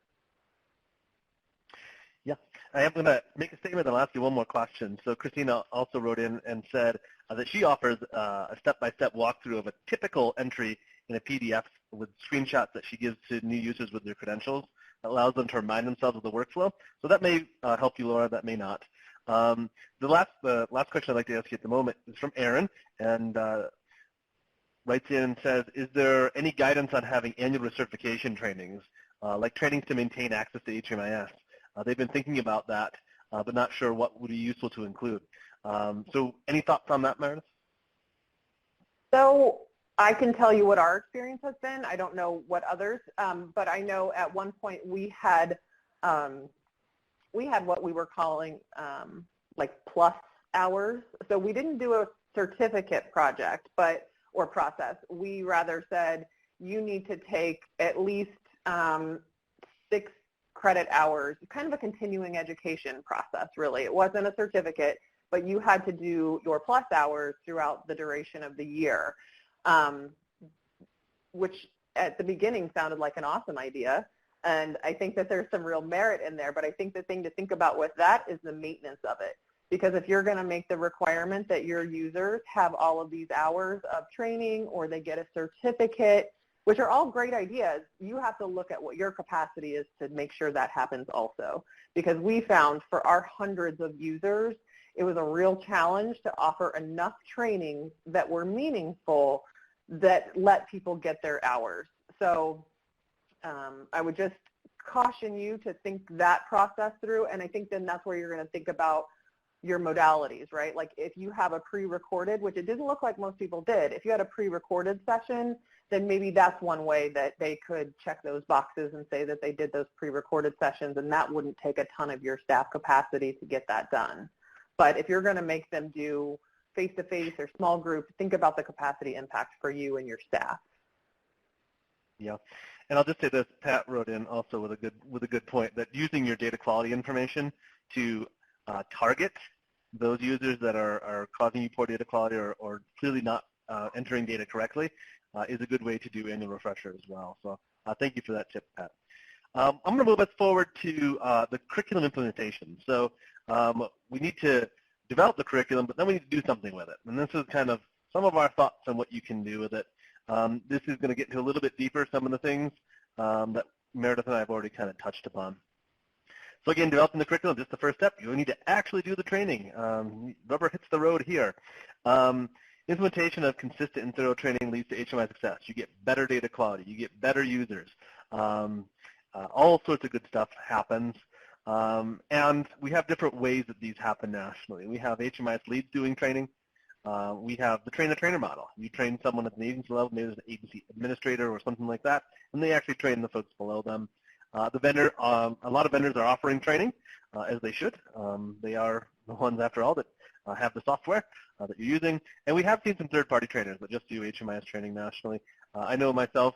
Speaker 3: Yeah, I am going to make a statement and I'll ask you one more question. So Christina also wrote in and said that she offers a step-by-step walkthrough of a typical entry in a PDF with screenshots that she gives to new users with their credentials. That allows them to remind themselves of the workflow. So that may help you, Laura, that may not. The last question I'd like to ask you at the moment is from Aaron, and writes in and says, is there any guidance on having annual recertification trainings, like trainings to maintain access to HMIS? They've been thinking about that, but not sure what would be useful to include. So any thoughts on that, Meredith?
Speaker 2: So I can tell you what our experience has been. I don't know what others, but I know at one point we had what we were calling like plus hours. So we didn't do a certificate project or process. We rather said you need to take at least 6 credit hours, kind of a continuing education process, really. It wasn't a certificate, but you had to do your plus hours throughout the duration of the year, which at the beginning sounded like an awesome idea. And I think that there's some real merit in there, but I think the thing to think about with that is the maintenance of it. Because if you're going to make the requirement that your users have all of these hours of training or they get a certificate, which are all great ideas, you have to look at what your capacity is to make sure that happens also. Because we found for our hundreds of users, it was a real challenge to offer enough trainings that were meaningful that let people get their hours. So I would just caution you to think that process through, and I think then that's where you're going to think about your modalities, right? Like if you have a pre-recorded, which it didn't look like most people did, if you had a pre-recorded session, then maybe that's one way that they could check those boxes and say that they did those pre-recorded sessions, and that wouldn't take a ton of your staff capacity to get that done. But if you're going to make them do face-to-face or small group, think about the capacity impact for you and your staff.
Speaker 3: Yeah, and I'll just say this, Pat wrote in also with a good point, that using your data quality information to target those users that are causing you poor data quality or clearly not entering data correctly is a good way to do annual refresher as well. So thank you for that tip, Pat. I'm going to move us forward to the curriculum implementation. So we need to develop the curriculum, but then we need to do something with it. And this is kind of some of our thoughts on what you can do with it. This is going to get into a little bit deeper, some of the things that Meredith and I have already kind of touched upon. So again, developing the curriculum, just the first step. You need to actually do the training. Rubber hits the road here. Implementation of consistent and thorough training leads to HMI success. You get better data quality. You get better users. All sorts of good stuff happens. And we have different ways that these happen nationally. We have HMIS leads doing training. We have the train-the-trainer model. You train someone at an agency level, maybe as an agency administrator or something like that, and they actually train the folks below them. The vendor, a lot of vendors are offering training, as they should. They are the ones, after all, that have the software that you're using. And we have seen some third-party trainers that just do HMIS training nationally. I know myself,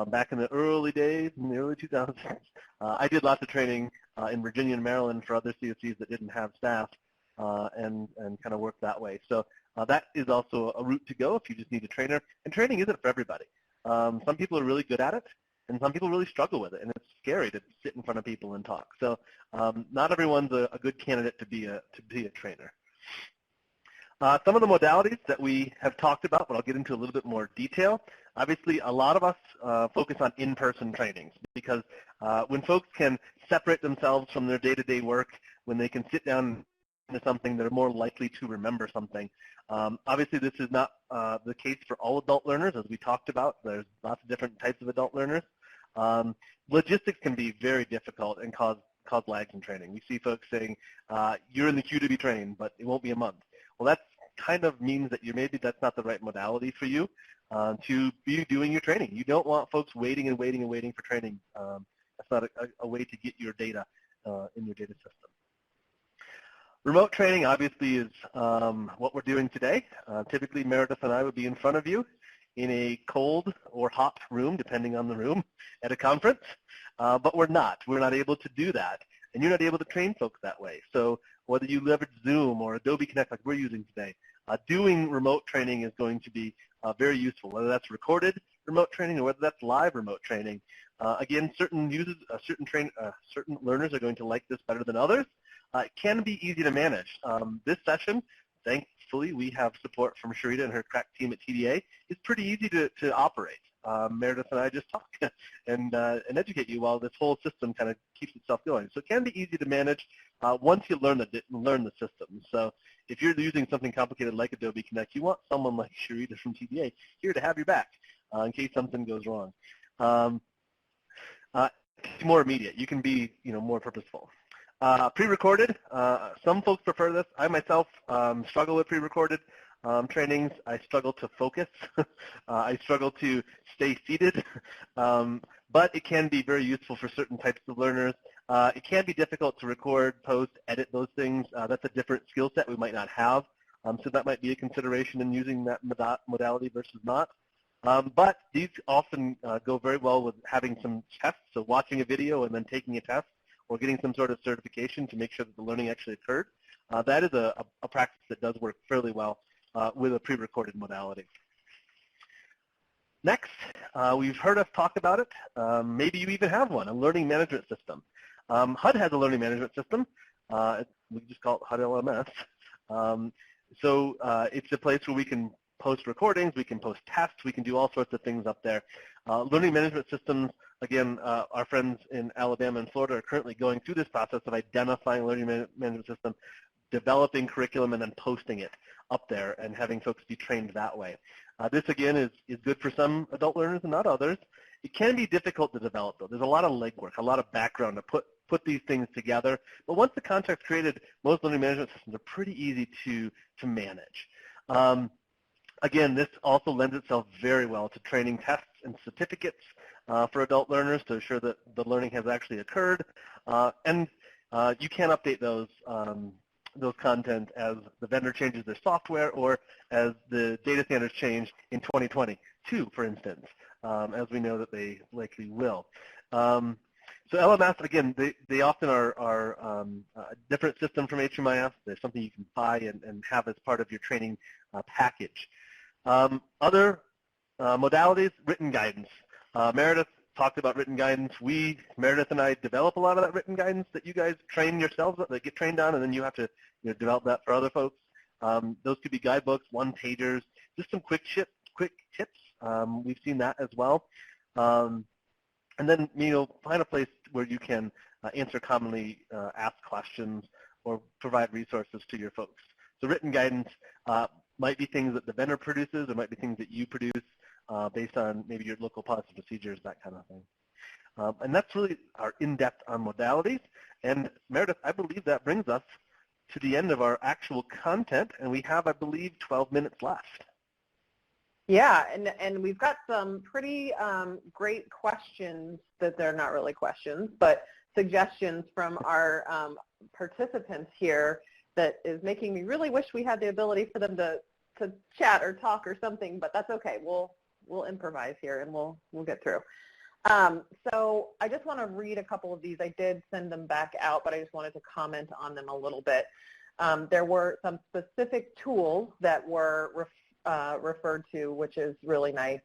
Speaker 3: back in the early days, in the early 2000s, I did lots of training in Virginia and Maryland for other CSCs that didn't have staff and kind of worked that way. So that is also a route to go if you just need a trainer. And training isn't for everybody. Some people are really good at it, and some people really struggle with it, and it's scary to sit in front of people and talk. So not everyone's a good candidate to be a trainer. Some of the modalities that we have talked about, but I'll get into a little bit more detail. Obviously, a lot of us focus on in-person trainings because when folks can separate themselves from their day-to-day work, when they can sit down into something, they're more likely to remember something. Obviously, this is not the case for all adult learners, as we talked about. There's lots of different types of adult learners. Logistics can be very difficult and cause lags in training. We see folks saying, you're in the queue to be trained, but it won't be a month. Well, that kind of means that maybe that's not the right modality for you to be doing your training. You don't want folks waiting and waiting and waiting for training. That's not a way to get your data in your data system. Remote training obviously is what we're doing today. Typically, Meredith and I would be in front of you in a cold or hot room, depending on the room, at a conference, but we're not. We're not able to do that. and you're not able to train folks that way. So whether you leverage Zoom or Adobe Connect like we're using today, doing remote training is going to be very useful, whether that's recorded remote training or whether that's live remote training. Again, certain users, certain learners are going to like this better than others. It can be easy to manage. This session, thankfully, we have support from Sharita and her crack team at TDA. It's pretty easy to operate. Meredith and I just talk and educate you while this whole system kind of keeps itself going. So it can be easy to manage once you learn the system. So if you're using something complicated like Adobe Connect, you want someone like Sharita from TDA here to have your back in case something goes wrong. More immediate. You can be more purposeful. Pre-recorded, some folks prefer this. I myself struggle with pre-recorded trainings. I struggle to focus. I struggle to stay seated, but it can be very useful for certain types of learners. It can be difficult to record, post, edit those things. That's a different skill set we might not have, so that might be a consideration in using that modality versus not. But these often go very well with having some tests, so watching a video and then taking a test, or getting some sort of certification to make sure that the learning actually occurred. That is a practice that does work fairly well with a pre-recorded modality. Next, we've heard us talk about it. Maybe you even have one, a learning management system. HUD has a learning management system. We just call it HUD LMS. So it's a place where we can post recordings, we can post tests, we can do all sorts of things up there. Learning management systems, again, our friends in Alabama and Florida are currently going through this process of identifying a learning management system, developing curriculum, and then posting it up there and having folks be trained that way. This, again, is good for some adult learners and not others. It can be difficult to develop, though. There's a lot of legwork, a lot of background to put these things together. But once the contract's created, most learning management systems are pretty easy to manage. Again, this also lends itself very well to training tests and certificates for adult learners to ensure that the learning has actually occurred. And you can update those content as the vendor changes their software or as the data standards change in 2022, for instance, as we know that they likely will. So LMS, again, they often are a different system from HMIS. They're something you can buy and have as part of your training package. Other modalities, written guidance. Meredith talked about written guidance. Meredith and I develop a lot of that written guidance that you guys train yourselves, that get trained on, and then you have to develop that for other folks. Those could be guidebooks, one-pagers, just some quick tips. We've seen that as well. And then, find a place where you can answer commonly asked questions or provide resources to your folks. So written guidance might be things that the vendor produces, or might be things that you produce based on maybe your local policy procedures, that kind of thing. And that's really our in-depth on modalities. And Meredith, I believe that brings us to the end of our actual content, and we have, I believe, 12 minutes left.
Speaker 2: Yeah, and we've got some pretty great questions that they're not really questions, but suggestions from our participants here that is making me really wish we had the ability for them to chat or talk or something, but that's okay. We'll improvise here and we'll get through. So I just want to read a couple of these. I did send them back out, but I just wanted to comment on them a little bit. There were some specific tools that were referred to, which is really nice.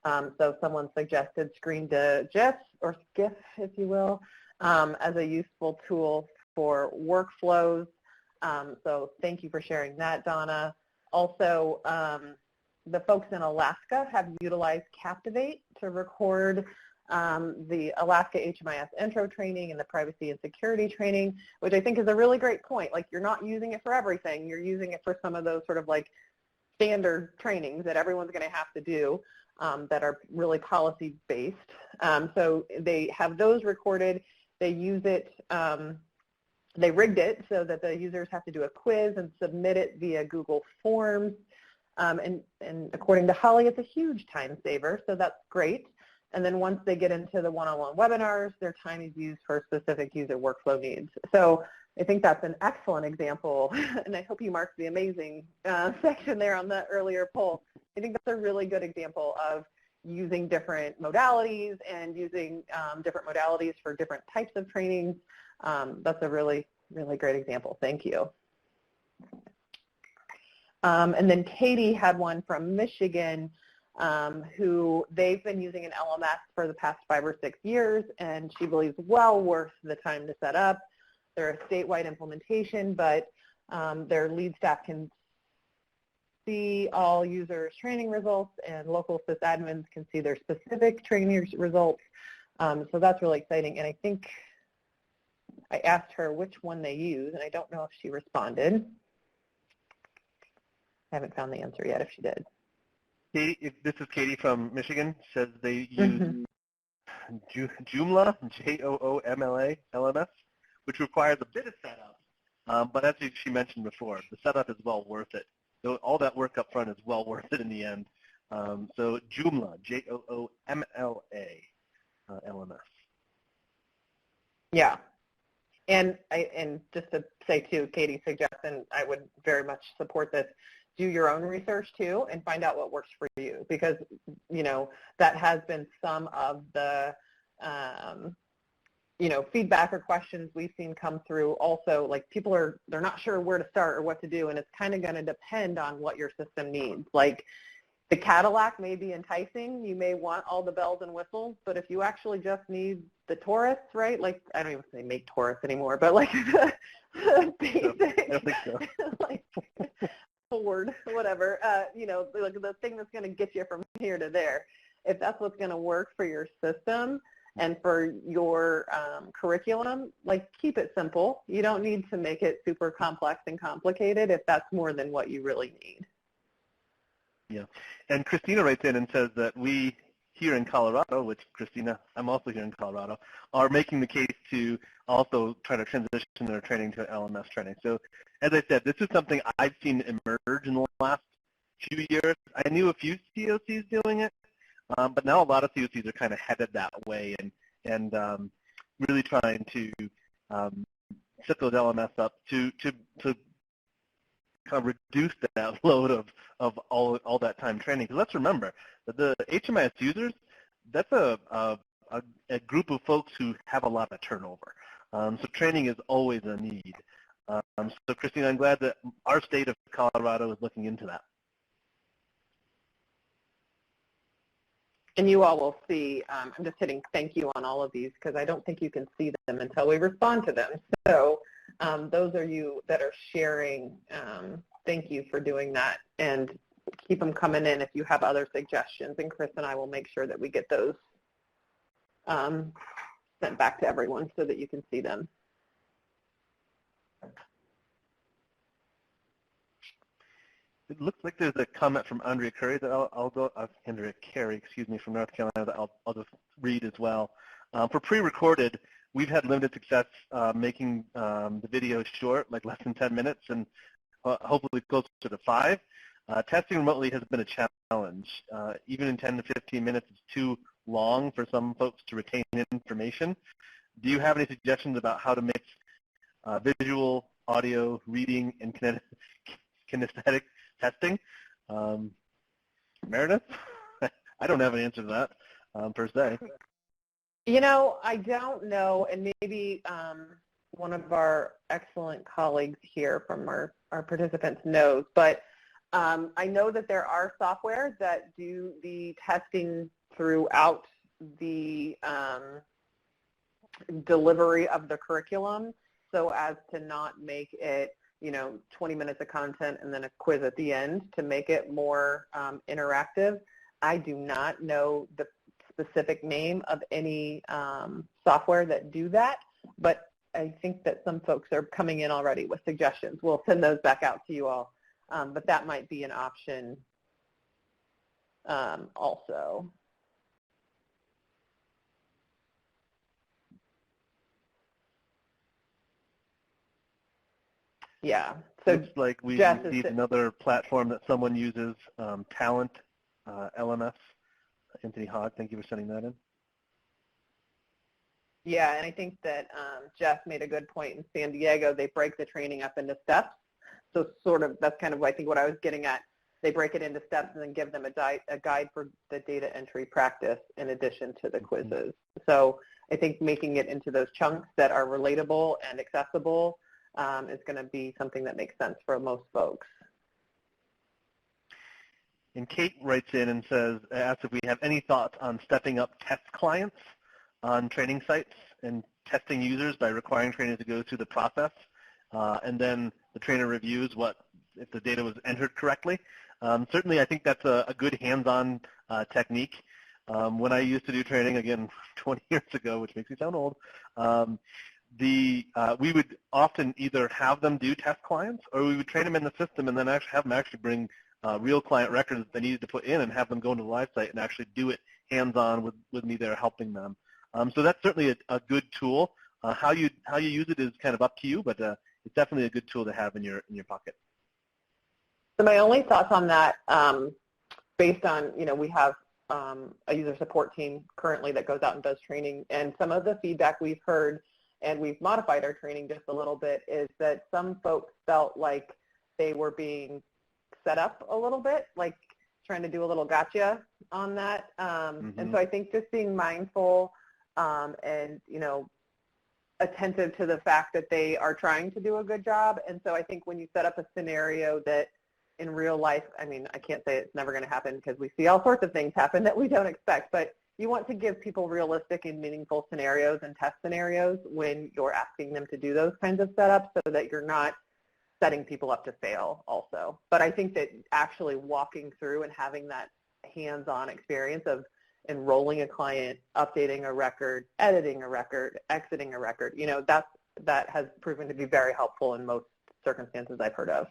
Speaker 2: So someone suggested Screen to GIF, or SCIF, if you will, as a useful tool for workflows. So thank you for sharing that, Donna. Also, the folks in Alaska have utilized Captivate to record the Alaska HMIS intro training and the privacy and security training, which I think is a really great point. Like, you're not using it for everything. You're using it for some of those sort of like standard trainings that everyone's going to have to do that are really policy-based. So they have those recorded. They use it. They rigged it so that the users have to do a quiz and submit it via Google Forms. And according to Holly, it's a huge time saver, so that's great. And then once they get into the one-on-one webinars, their time is used for specific user workflow needs. So I think that's an excellent example, and I hope you marked the amazing section there on the earlier poll. I think that's a really good example of using different modalities and using different modalities for different types of trainings That's a really, really great example. Thank you. And then Katie had one from Michigan, who they've been using an LMS for the past 5 or 6 years, and she believes well worth the time to set up. They're a statewide implementation, but their lead staff can see all users' training results, and local sysadmins can see their specific training results. So that's really exciting. And I think I asked her which one they use, and I don't know if she responded. I haven't found the answer yet if she did.
Speaker 3: Katie, this is Katie from Michigan, says they use Joomla, Joomla LMS, which requires a bit of setup. But as she mentioned before, the setup is well worth it. So all that work up front is well worth it in the end. So Joomla, Joomla LMS.
Speaker 2: Yeah. And just to say too, Katie's suggestion, I would very much support this. Do your own research too and find out what works for you, because, you know, that has been some of the, you know, feedback or questions we've seen come through also. Like, people they're not sure where to start or what to do, and it's kind of going to depend on what your system needs. Like, the Cadillac may be enticing. You may want all the bells and whistles, but if you actually just need the Taurus, right? Like, I don't even say make Taurus anymore, but like the basic,
Speaker 3: I think so.
Speaker 2: like Ford, whatever, you know, like the thing that's going to get you from here to there. If that's what's going to work for your system and for your curriculum, like, keep it simple. You don't need to make it super complex and complicated if that's more than what you really need.
Speaker 3: Yeah, and Christina writes in and says that we here in Colorado, which, Christina, I'm also here in Colorado, are making the case to also try to transition their training to LMS training. So as I said, this is something I've seen emerge in the last few years. I knew a few COCs doing it, but now a lot of COCs are kind of headed that way and really trying to set those LMS up to kind of reduce that load of all that time training. Because let's remember that the HMIS users, that's a group of folks who have a lot of turnover. So training is always a need. So Christina, I'm glad that our state of Colorado is looking into that.
Speaker 2: And you all will see, I'm just hitting thank you on all of these because I don't think you can see them until we respond to them. So those are you that are sharing, thank you for doing that, and keep them coming in if you have other suggestions, and Chris and I will make sure that we get those sent back to everyone so that you can see them.
Speaker 3: It looks like there's a comment from Andrea Curry that Andrea Carey, excuse me, from North Carolina that I'll just read as well. For pre-recorded, we've had limited success making the video short, like less than 10 minutes, and hopefully closer to 5. Testing remotely has been a challenge. Even in 10 to 15 minutes is too long for some folks to retain information. Do you have any suggestions about how to mix visual, audio, reading, and kinesthetic testing? Meredith? I don't have an answer to that per se.
Speaker 2: You know, I don't know, and maybe one of our excellent colleagues here from our participants knows, but I know that there are softwares that do the testing throughout the delivery of the curriculum so as to not make it, you know, 20 minutes of content and then a quiz at the end, to make it more interactive. I do not know the specific name of any software that do that, but I think that some folks are coming in already with suggestions. We'll send those back out to you all, but that might be an option also. Yeah. So
Speaker 3: looks like we need another platform that someone uses, Talent LMS. Anthony Hogg, thank you for sending that in.
Speaker 2: Yeah, and I think that Jeff made a good point. In San Diego, they break the training up into steps. So sort of, that's kind of, I think, what I was getting at. they break it into steps and then give them a guide for the data entry practice in addition to the quizzes. So I think making it into those chunks that are relatable and accessible is going to be something that makes sense for most folks.
Speaker 3: And Kate writes in and asks if we have any thoughts on stepping up test clients on training sites and testing users by requiring trainers to go through the process, and then the trainer reviews if the data was entered correctly. Certainly, I think that's a good hands-on technique. When I used to do training, again, 20 years ago, which makes me sound old, we would often either have them do test clients, or we would train them in the system and then have them bring real client records that they needed to put in and have them go into the live site and actually do it hands-on with me there helping them. So that's certainly a good tool. How you use it is kind of up to you, but it's definitely a good tool to have in your pocket.
Speaker 2: So my only thoughts on that, based on, we have a user support team currently that goes out and does training, and some of the feedback we've heard, and we've modified our training just a little bit, is that some folks felt like they were being set up a little bit, like trying to do a little gotcha on that. And so I think just being mindful and, attentive to the fact that they are trying to do a good job. And so I think when you set up a scenario that in real life, I mean, I can't say it's never going to happen because we see all sorts of things happen that we don't expect, but you want to give people realistic and meaningful scenarios and test scenarios when you're asking them to do those kinds of setups so that you're not setting people up to fail also. But I think that actually walking through and having that hands-on experience of enrolling a client, updating a record, editing a record, exiting a record, that has proven to be very helpful in most circumstances I've heard of.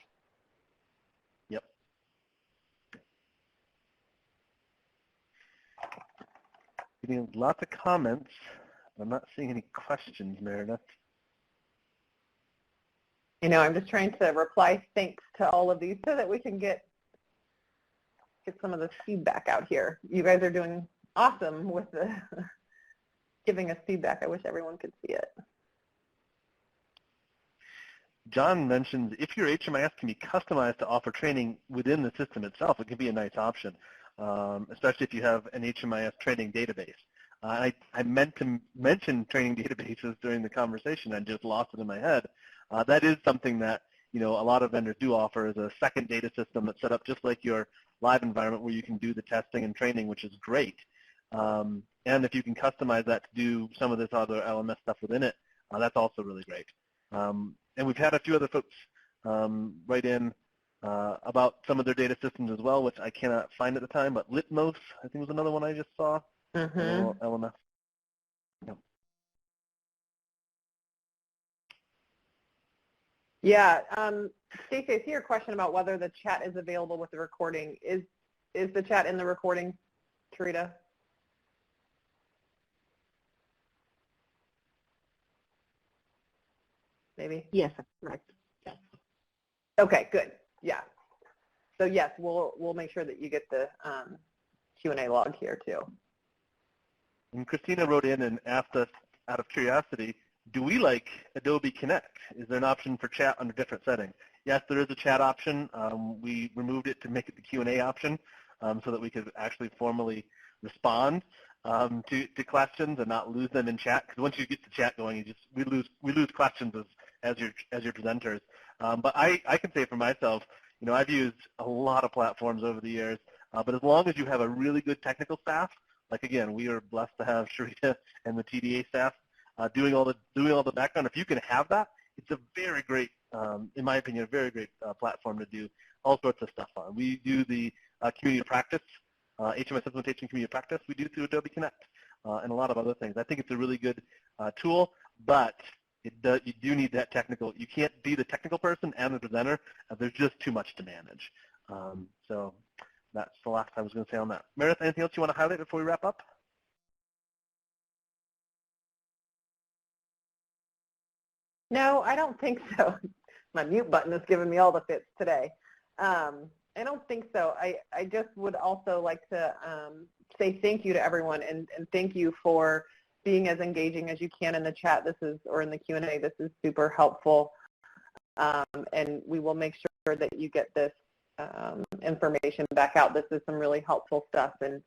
Speaker 3: Yep. Getting lots of comments. I'm not seeing any questions, Meredith.
Speaker 2: I'm just trying to reply thanks to all of these so that we can get some of the feedback out here. You guys are doing awesome with the giving us feedback. I wish everyone could see it.
Speaker 3: John mentions if your HMIS can be customized to offer training within the system itself, it can be a nice option, especially if you have an HMIS training database. I meant to mention training databases during the conversation. I just lost it in my head. That is something that a lot of vendors do offer, is a second data system that's set up just like your live environment where you can do the testing and training, which is great. And if you can customize that to do some of this other LMS stuff within it, that's also really great. And we've had a few other folks write in about some of their data systems as well, which I cannot find at the time, but Litmos, I think was another one I just saw. LMS. Yep.
Speaker 2: Yeah, Stacey, I see your question about whether the chat is available with the recording. Is the chat in the recording, Tarita? Maybe?
Speaker 1: Yes, that's correct. Yes.
Speaker 2: Okay, good. Yeah. So yes, we'll make sure that you get the Q&A log here too.
Speaker 3: And Christina wrote in and asked us, out of curiosity, do we like Adobe Connect? Is there an option for chat under different settings? Yes, there is a chat option. We removed it to make it the Q&A option so that we could actually formally respond to questions and not lose them in chat. Because once you get the chat going, we lose questions as your presenters. But I can say for myself, I've used a lot of platforms over the years. But as long as you have a really good technical staff, like again, we are blessed to have Sharita and the TDA staff doing all the background. If you can have that, it's a very great, in my opinion, a very great platform to do all sorts of stuff on. We do the community of practice, HMIS implementation community of practice. We do through Adobe Connect and a lot of other things. I think it's a really good tool, but you do need that technical. You can't be the technical person and the presenter. There's just too much to manage. So that's the last I was going to say on that. Meredith, anything else you want to highlight before we wrap up?
Speaker 2: No, I don't think so. My mute button is giving me all the fits today. I don't think so. I just would also like to say thank you to everyone and thank you for being as engaging as you can in the chat. Or in the Q&A. This is super helpful. And we will make sure that you get this information back out. This is some really helpful stuff, and